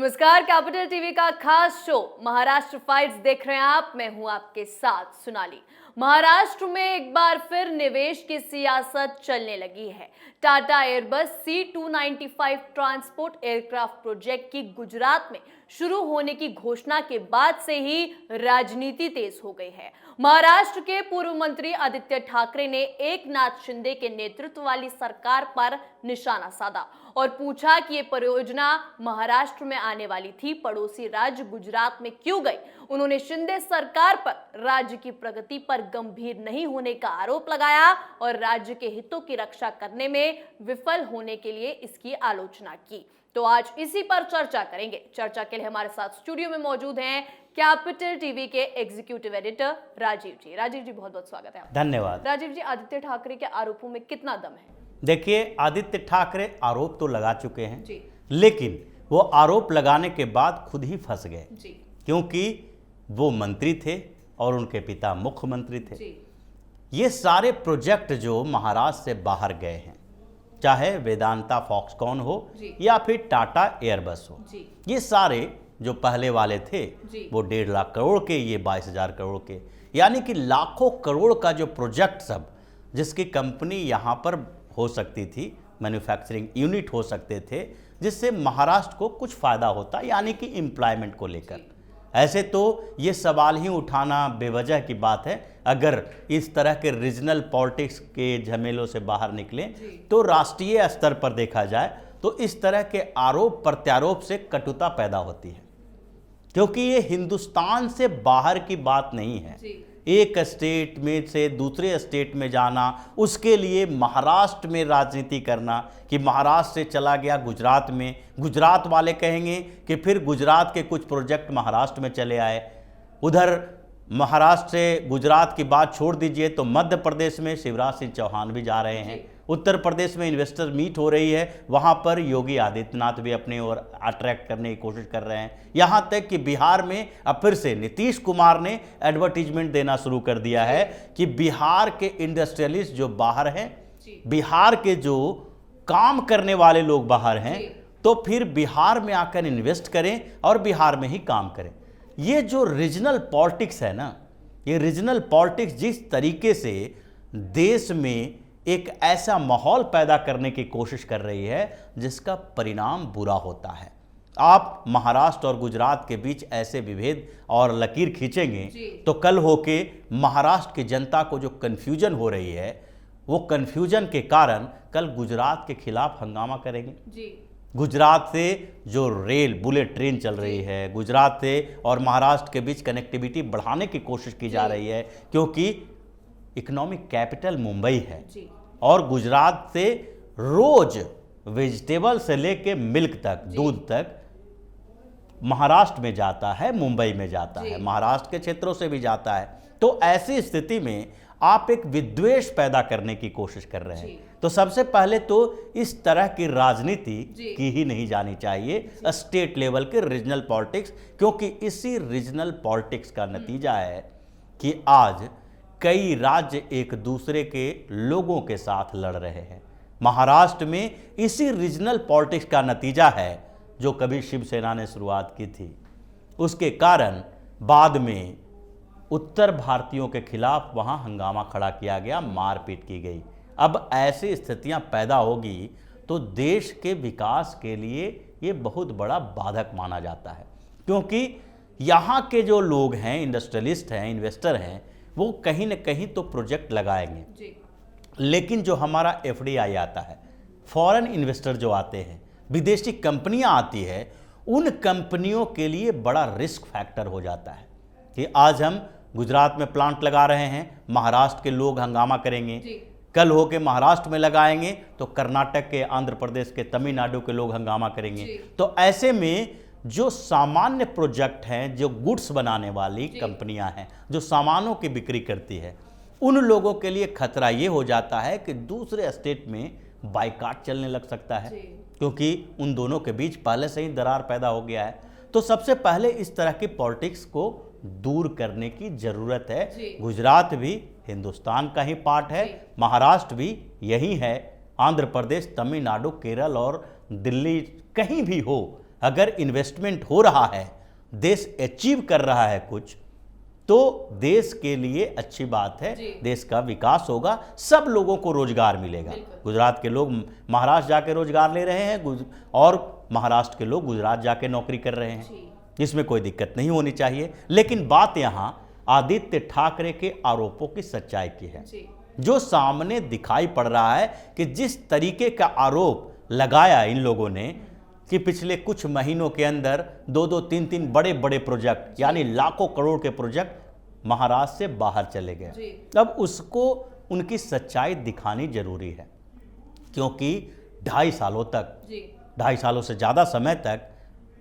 नमस्कार, capital TV का खास शो महाराष्ट्र फाइट्स देख रहे हैं आप। मैं हूं आपके साथ सोनाली। महाराष्ट्र में एक बार फिर निवेश की सियासत चलने लगी है। Tata Airbus C295 transport aircraft project की गुजरात में शुरू होने की घोषणा के बाद से ही राजनीति तेज हो गई है। महाराष्ट्र के पूर्व मंत्री आदित्य ठाकरे ने एकनाथ शिंदे के नेतृत्व वाली सरकार पर निशाना साधा और पूछा कि ये परियोजना महाराष्ट्र में आने वाली थी, पड़ोसी राज्य गुजरात में क्यों गई। उन्होंने शिंदे सरकार पर राज्य की प्रगति पर गंभीर नहीं होने का आरोप लगाया और राज्य के हितों की रक्षा करने में विफल होने के लिए इसकी आलोचना की। तो आज इसी पर चर्चा करेंगे। चर्चा के लिए हमारे साथ स्टूडियो में मौजूद हैं कैपिटल टीवी के एग्जीक्यूटिव एडिटर राजीव जी। राजीव जी, बहुत बहुत स्वागत है आपका। धन्यवाद। राजीव जी, आदित्य ठाकरे के आरोपों में कितना दम है? देखिए, आदित्य ठाकरे आरोप तो लगा चुके हैं जी। लेकिन वो आरोप लगाने के बाद खुद ही फंस गए जी। क्योंकि वो मंत्री थे और उनके पिता मुख्यमंत्री थे। जी। ये सारे प्रोजेक्ट जो महाराष्ट्र से बाहर गए हैं, चाहे वेदांता फॉक्सकॉन हो जी। या फिर टाटा एयरबस हो, जी। ये सारे जो पहले वाले थे जी। वो 1.5 लाख करोड़ के, ये 22,000 करोड़ के, यानी कि लाखों करोड़ का जो प्रोजेक्ट सब, जिसकी कंपनी यहाँ पर हो सकती थी, मैन्युफैक्चरिंग यूनिट हो सकते थे, जिससे महाराष्ट्र को कुछ फायदा होता, यानी कि एम्प्लॉयमेंट को लेकर। ऐसे तो ये सवाल ही उठाना बेवजह की बात है। अगर इस तरह के रीजनल पॉलिटिक्स के झमेलों से बाहर निकलें तो राष्ट्रीय स्तर पर देखा जाए तो इस तरह के आरोप प्रत्यारोप से कटुता पैदा होती है, क्योंकि ये हिंदुस्तान से बाहर की बात नहीं है। एक स्टेट में से दूसरे स्टेट में जाना, उसके लिए महाराष्ट्र में राजनीति करना कि महाराष्ट्र से चला गया गुजरात में, गुजरात वाले कहेंगे कि फिर गुजरात के कुछ प्रोजेक्ट महाराष्ट्र में चले आए। उधर महाराष्ट्र से गुजरात की बात छोड़ दीजिए तो मध्य प्रदेश में शिवराज सिंह चौहान भी जा रहे हैं, उत्तर प्रदेश में इन्वेस्टर मीट हो रही है, वहाँ पर योगी आदित्यनाथ भी अपने ओर अट्रैक्ट करने की कोशिश कर रहे हैं। यहाँ तक कि बिहार में अब फिर से नीतीश कुमार ने एडवर्टीजमेंट देना शुरू कर दिया है कि बिहार के इंडस्ट्रियलिस्ट जो बाहर हैं, बिहार के जो काम करने वाले लोग बाहर हैं, तो फिर बिहार में आकर इन्वेस्ट करें और बिहार में ही काम करें। ये जो रीजनल पॉलिटिक्स है ना, ये रीजनल पॉलिटिक्स जिस तरीके से देश में एक ऐसा माहौल पैदा करने की कोशिश कर रही है जिसका परिणाम बुरा होता है। आप महाराष्ट्र और गुजरात के बीच ऐसे विभेद और लकीर खींचेंगे तो कल होके महाराष्ट्र की जनता को जो कन्फ्यूजन हो रही है, वो कन्फ्यूजन के कारण कल गुजरात के खिलाफ हंगामा करेंगे। गुजरात से जो रेल बुलेट ट्रेन चल रही है, गुजरात से और महाराष्ट्र के बीच कनेक्टिविटी बढ़ाने की कोशिश की जा रही है, क्योंकि इकोनॉमिक कैपिटल मुंबई है और गुजरात से रोज वेजिटेबल से लेके मिल्क तक, दूध तक महाराष्ट्र में जाता है, मुंबई में जाता है, महाराष्ट्र के क्षेत्रों से भी जाता है। तो ऐसी स्थिति में आप एक विद्वेष पैदा करने की कोशिश कर रहे हैं। तो सबसे पहले तो इस तरह की राजनीति की ही नहीं जानी चाहिए, स्टेट लेवल के रीजनल पॉलिटिक्स, क्योंकि इसी रीजनल पॉलिटिक्स का नतीजा है कि आज कई राज्य एक दूसरे के लोगों के साथ लड़ रहे हैं। महाराष्ट्र में इसी रीजनल पॉलिटिक्स का नतीजा है जो कभी शिवसेना ने शुरुआत की थी, उसके कारण बाद में उत्तर भारतीयों के खिलाफ वहां हंगामा खड़ा किया गया, मारपीट की गई। अब ऐसी स्थितियां पैदा होगी तो देश के विकास के लिए ये बहुत बड़ा बाधक माना जाता है, क्योंकि यहाँ के जो लोग हैं, इंडस्ट्रियलिस्ट हैं, इन्वेस्टर हैं, वो कहीं न कहीं तो प्रोजेक्ट लगाएंगे, लेकिन जो हमारा FDI आता है, फॉरेन इन्वेस्टर जो आते हैं, विदेशी कंपनियां आती है, उन कंपनियों के लिए बड़ा रिस्क फैक्टर हो जाता है कि आज हम गुजरात में प्लांट लगा रहे हैं, महाराष्ट्र के लोग हंगामा करेंगे, कल होके महाराष्ट्र में लगाएंगे तो कर्नाटक के, आंध्र प्रदेश के, तमिलनाडु के लोग हंगामा करेंगे। तो ऐसे में जो सामान्य प्रोजेक्ट हैं, जो गुड्स बनाने वाली कंपनियां हैं, जो सामानों की बिक्री करती है, उन लोगों के लिए खतरा ये हो जाता है कि दूसरे स्टेट में बाइकाट चलने लग सकता है, क्योंकि उन दोनों के बीच पहले से ही दरार पैदा हो गया है। तो सबसे पहले इस तरह की पॉलिटिक्स को दूर करने की जरूरत है। गुजरात भी हिंदुस्तान का ही पार्ट है, महाराष्ट्र भी यही है, आंध्र प्रदेश, तमिलनाडु, केरल और दिल्ली, कहीं भी हो, अगर इन्वेस्टमेंट हो रहा है, देश अचीव कर रहा है कुछ, तो देश के लिए अच्छी बात है, देश का विकास होगा, सब लोगों को रोजगार मिलेगा। गुजरात के लोग महाराष्ट्र जाके रोजगार ले रहे हैं और महाराष्ट्र के लोग गुजरात जाके नौकरी कर रहे हैं, इसमें कोई दिक्कत नहीं होनी चाहिए। लेकिन बात यहाँ आदित्य ठाकरे के आरोपों की सच्चाई की है। जो सामने दिखाई पड़ रहा है कि जिस तरीके का आरोप लगाया इन लोगों ने कि पिछले कुछ महीनों के अंदर 2-2, 3-3 बड़े बड़े प्रोजेक्ट यानी लाखों करोड़ के प्रोजेक्ट महाराष्ट्र से बाहर चले गए। अब उसको उनकी सच्चाई दिखानी जरूरी है, क्योंकि 2.5 सालों से ज़्यादा समय तक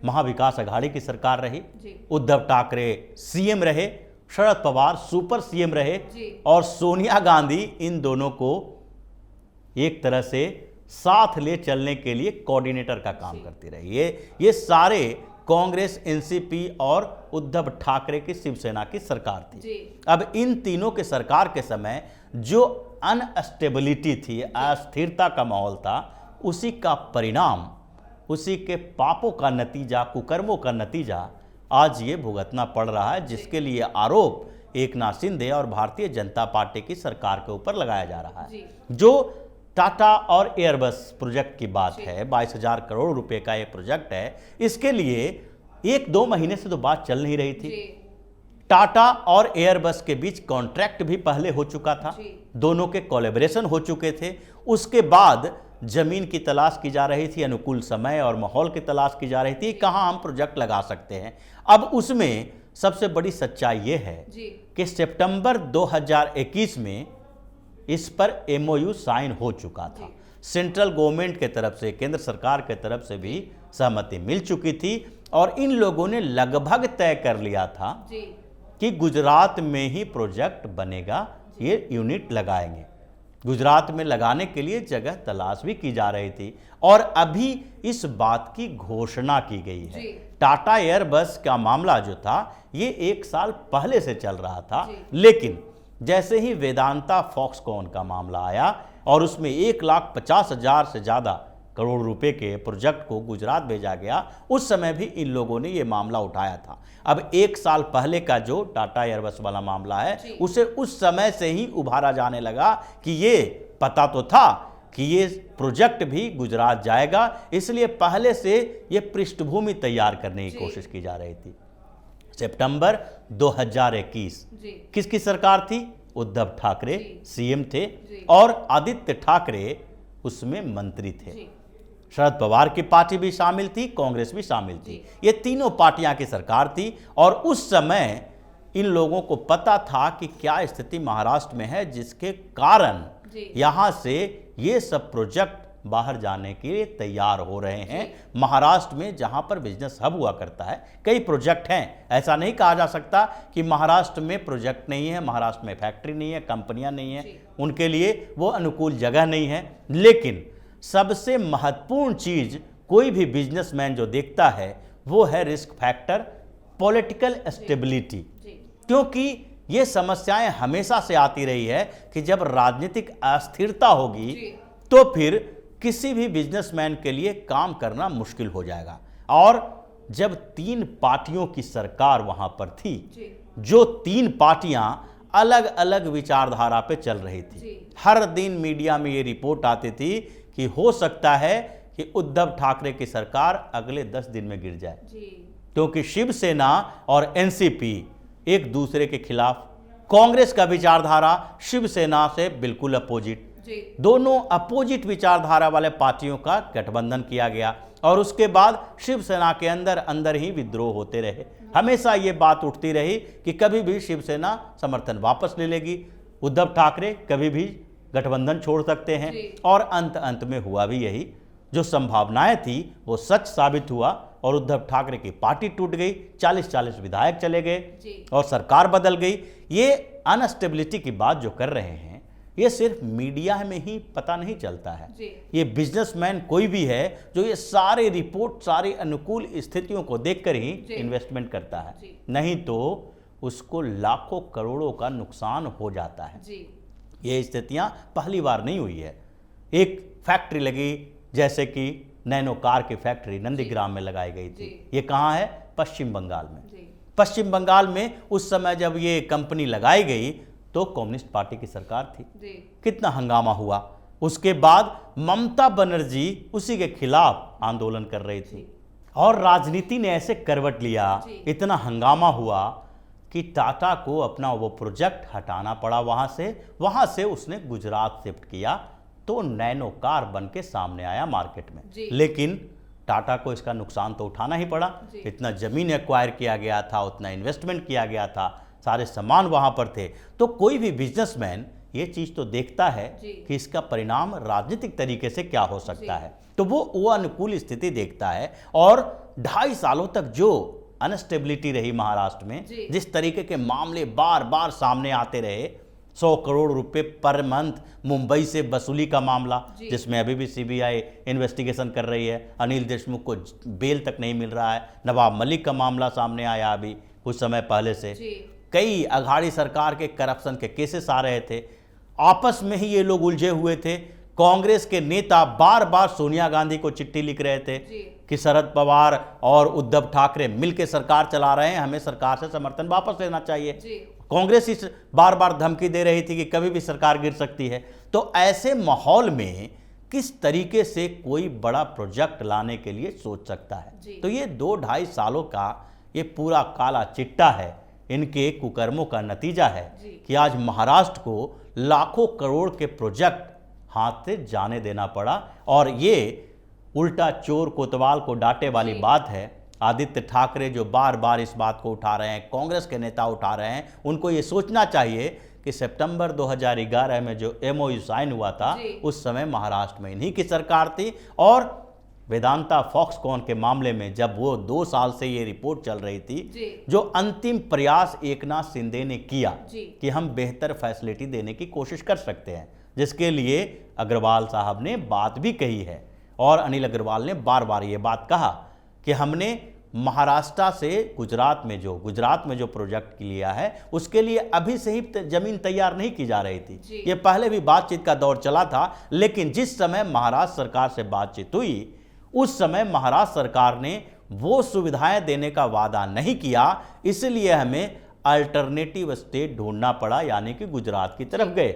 महाविकास अघाड़ी की सरकार रही, उद्धव ठाकरे सीएम रहे, शरद पवार सुपर सीएम रहे और सोनिया गांधी इन दोनों को एक तरह से साथ ले चलने के लिए कोऑर्डिनेटर का काम करती रही। ये सारे कांग्रेस, एनसीपी और उद्धव ठाकरे की शिवसेना की सरकार थी। अब इन तीनों के सरकार के समय जो अनस्टेबिलिटी थी, अस्थिरता का माहौल था, उसी का परिणाम, उसी के पापों का नतीजा, कुकर्मों का नतीजा आज ये भुगतना पड़ रहा है, जिसके लिए आरोप एकनाथ शिंदे और भारतीय जनता पार्टी की सरकार के ऊपर लगाया जा रहा है। जो टाटा और एयरबस प्रोजेक्ट की बात है, 22,000 करोड़ रुपए का ये प्रोजेक्ट है, इसके लिए 1-2 महीने से तो बात चल नहीं रही थी। टाटा और एयरबस के बीच कॉन्ट्रैक्ट भी पहले हो चुका था, दोनों के कोलैबोरेशन हो चुके थे। उसके बाद जमीन की तलाश की जा रही थी, अनुकूल समय और माहौल की तलाश की जा रही थी, कहां हम प्रोजेक्ट लगा सकते हैं। अब उसमें सबसे बड़ी सच्चाई यह है कि सितंबर 2021 में इस पर एमओयू साइन हो चुका था। सेंट्रल गवर्नमेंट के तरफ से, केंद्र सरकार के तरफ से भी सहमति मिल चुकी थी और इन लोगों ने लगभग तय कर लिया था कि गुजरात में ही प्रोजेक्ट बनेगा, ये यूनिट लगाएंगे। गुजरात में लगाने के लिए जगह तलाश भी की जा रही थी और अभी इस बात की घोषणा की गई है। टाटा एयरबस का मामला जो था ये 1 साल पहले से चल रहा था, लेकिन जैसे ही वेदांता फॉक्सकॉन का मामला आया और उसमें 1,50,000 से ज़्यादा करोड़ रुपए के प्रोजेक्ट को गुजरात भेजा गया, उस समय भी इन लोगों ने ये मामला उठाया था। अब 1 साल पहले का जो टाटा एयरबस वाला मामला है, उसे उस समय से ही उभारा जाने लगा कि ये पता तो था कि ये प्रोजेक्ट भी गुजरात जाएगा, इसलिए पहले से ये पृष्ठभूमि तैयार करने की कोशिश की जा रही थी। सितंबर 2021 किसकी सरकार थी? उद्धव ठाकरे सीएम थे और आदित्य ठाकरे उसमें मंत्री थे। शरद पवार की पार्टी भी शामिल थी, कांग्रेस भी शामिल थी, ये तीनों पार्टियां की सरकार थी और उस समय इन लोगों को पता था कि क्या स्थिति महाराष्ट्र में है, जिसके कारण यहां से ये सब प्रोजेक्ट बाहर जाने के लिए तैयार हो रहे हैं। महाराष्ट्र में जहां पर बिजनेस हब हुआ करता है, कई प्रोजेक्ट हैं, ऐसा नहीं कहा जा सकता कि महाराष्ट्र में प्रोजेक्ट नहीं है, महाराष्ट्र में फैक्ट्री नहीं है, कंपनियां नहीं है, उनके लिए वो अनुकूल जगह नहीं है। लेकिन सबसे महत्वपूर्ण चीज कोई भी बिजनेसमैन जो देखता है वो है रिस्क फैक्टर, पॉलिटिकल स्टेबिलिटी, क्योंकि ये समस्याएं हमेशा से आती रही है कि जब राजनीतिक अस्थिरता होगी तो फिर किसी भी बिजनेसमैन के लिए काम करना मुश्किल हो जाएगा। और जब 3 पार्टियों की सरकार वहां पर थी, जो 3 पार्टियां अलग अलग विचारधारा पे चल रही थी, हर दिन मीडिया में ये रिपोर्ट आती थी कि हो सकता है कि उद्धव ठाकरे की सरकार अगले 10 दिन में गिर जाए, क्योंकि शिवसेना और एनसीपी एक दूसरे के खिलाफ, कांग्रेस का विचारधारा शिवसेना से बिल्कुल अपोजिट, दोनों अपोजिट विचारधारा वाले पार्टियों का गठबंधन किया गया और उसके बाद शिवसेना के अंदर अंदर ही विद्रोह होते रहे। हमेशा ये बात उठती रही कि कभी भी शिवसेना समर्थन वापस ले लेगी, उद्धव ठाकरे कभी भी गठबंधन छोड़ सकते हैं और अंत में हुआ भी यही। जो संभावनाएं थी वो सच साबित हुआ और उद्धव ठाकरे की पार्टी टूट गई, 40-40 विधायक चले गए और सरकार बदल गई। ये अनस्टेबिलिटी की बात जो कर रहे हैं ये सिर्फ मीडिया में ही पता नहीं चलता है, ये बिजनेसमैन कोई भी है जो ये सारे रिपोर्ट, सारी अनुकूल स्थितियों को देखकर ही इन्वेस्टमेंट करता है, नहीं तो उसको लाखों करोड़ों का नुकसान हो जाता है। ये स्थितियां पहली बार नहीं हुई है। एक फैक्ट्री लगी जैसे कि नैनो कार की फैक्ट्री नंदीग्राम में लगाई गई थी। ये कहाँ है? पश्चिम बंगाल में। जी। पश्चिम बंगाल में उस समय जब ये कंपनी लगाई गई तो कम्युनिस्ट पार्टी की सरकार थी। जी। कितना हंगामा हुआ। उसके बाद ममता बनर्जी उसी के खिलाफ आंदोलन कर रही थी और राजनीति ने ऐसे करवट लिया, इतना हंगामा हुआ कि टाटा को अपना वो प्रोजेक्ट हटाना पड़ा वहां से उसने गुजरात शिफ्ट किया, तो नैनो कार बन के सामने आया मार्केट में। लेकिन टाटा को इसका नुकसान तो उठाना ही पड़ा। इतना जमीन एक्वायर किया गया था, उतना इन्वेस्टमेंट किया गया था, सारे सामान वहां पर थे। तो कोई भी बिजनेसमैन ये चीज तो देखता है कि इसका परिणाम राजनीतिक तरीके से क्या हो सकता है, तो वो अनुकूल स्थिति देखता है। और 2.5 सालों तक जो अनस्टेबिलिटी रही महाराष्ट्र में, जिस तरीके के मामले बार बार सामने आते रहे, 100 करोड़ रुपए पर मंथ मुंबई से वसूली का मामला, जिसमें अभी भी सीबीआई इन्वेस्टिगेशन कर रही है, अनिल देशमुख को बेल तक नहीं मिल रहा है, नवाब मलिक का मामला सामने आया अभी कुछ समय पहले से, कई अघाड़ी सरकार के करप्शन के केसेस आ रहे थे, आपस में ही ये लोग उलझे हुए थे। कांग्रेस के नेता बार बार सोनिया गांधी को चिट्ठी लिख रहे थे कि शरद पवार और उद्धव ठाकरे मिलकर सरकार चला रहे हैं, हमें सरकार से समर्थन वापस लेना चाहिए। कांग्रेस इस बार बार धमकी दे रही थी कि कभी भी सरकार गिर सकती है। तो ऐसे माहौल में किस तरीके से कोई बड़ा प्रोजेक्ट लाने के लिए सोच सकता है? तो ये 2-2.5 सालों का ये पूरा काला चिट्टा है, इनके कुकर्मों का नतीजा है कि आज महाराष्ट्र को लाखों करोड़ के प्रोजेक्ट हाथ से जाने देना पड़ा। और ये उल्टा चोर कोतवाल को डांटे वाली बात है। आदित्य ठाकरे जो बार बार इस बात को उठा रहे हैं, कांग्रेस के नेता उठा रहे हैं, उनको ये सोचना चाहिए कि सितंबर 2011 में जो MOU साइन हुआ था उस समय महाराष्ट्र में इन्हीं की सरकार थी। और वेदांता फॉक्सकॉन के मामले में जब वो 2 साल से ये रिपोर्ट चल रही थी, जो अंतिम प्रयास एकनाथ शिंदे ने किया कि हम बेहतर फैसिलिटी देने की कोशिश कर सकते हैं, जिसके लिए अग्रवाल साहब ने बात भी कही है। और अनिल अग्रवाल ने बार बार ये बात कहा कि हमने महाराष्ट्र से गुजरात में जो प्रोजेक्ट लिया है उसके लिए अभी से ही जमीन तैयार नहीं की जा रही थी। ये पहले भी बातचीत का दौर चला था, लेकिन जिस समय महाराष्ट्र सरकार से बातचीत हुई उस समय महाराष्ट्र सरकार ने वो सुविधाएं देने का वादा नहीं किया, इसलिए हमें अल्टरनेटिव स्टेट ढूंढना पड़ा, यानी कि गुजरात की तरफ गए।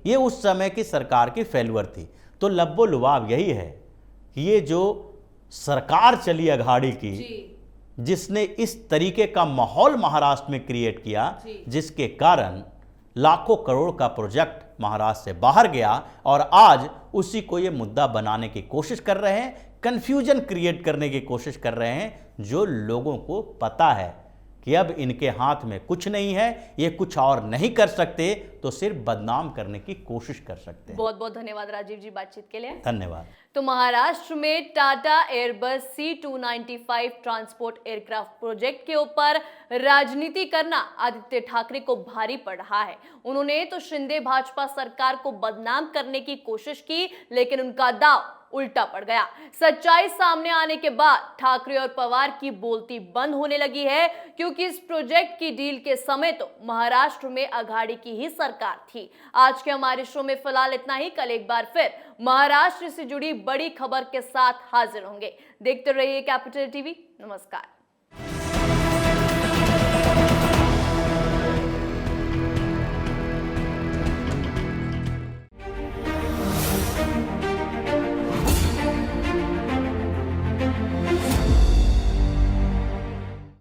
ये उस समय की सरकार की फेल्यूर थी। तो लब्बो लुबाब यही है कि ये जो सरकार चली अघाड़ी की, जिसने इस तरीके का माहौल महाराष्ट्र में क्रिएट किया, जिसके कारण लाखों करोड़ का प्रोजेक्ट महाराष्ट्र से बाहर गया और आज उसी को ये मुद्दा बनाने की कोशिश कर रहे हैं, कंफ्यूजन क्रिएट करने की कोशिश कर रहे हैं, जो लोगों को पता है कि अब इनके हाथ में कुछ नहीं है, ये कुछ और नहीं कर सकते, तो सिर्फ बदनाम करने की कोशिश कर सकते हैं। बहुत बहुत धन्यवाद राजीव जी बातचीत के लिए। धन्यवाद। तो महाराष्ट्र में Tata Airbus C295 transport aircraft project के ऊपर राजनीति करना आदित्य ठाकरे को भारी पड़ रहा है। उन्होंने तो शिंदे भाजपा सरकार को बदनाम करने की कोशिश की, लेकिन उनका दांव उल्टा पड़ गया। सच्चाई सामने आने के बाद ठाकरे और पवार की बोलती बंद होने लगी है, क्योंकि इस प्रोजेक्ट की डील के समय तो महाराष्ट्र में अघाड़ी की ही सरकार थी। आज के हमारे शो में फिलहाल इतना ही। कल एक बार फिर महाराष्ट्र से जुड़ी बड़ी खबर के साथ हाजिर होंगे। देखते रहिए कैपिटल टीवी। नमस्कार।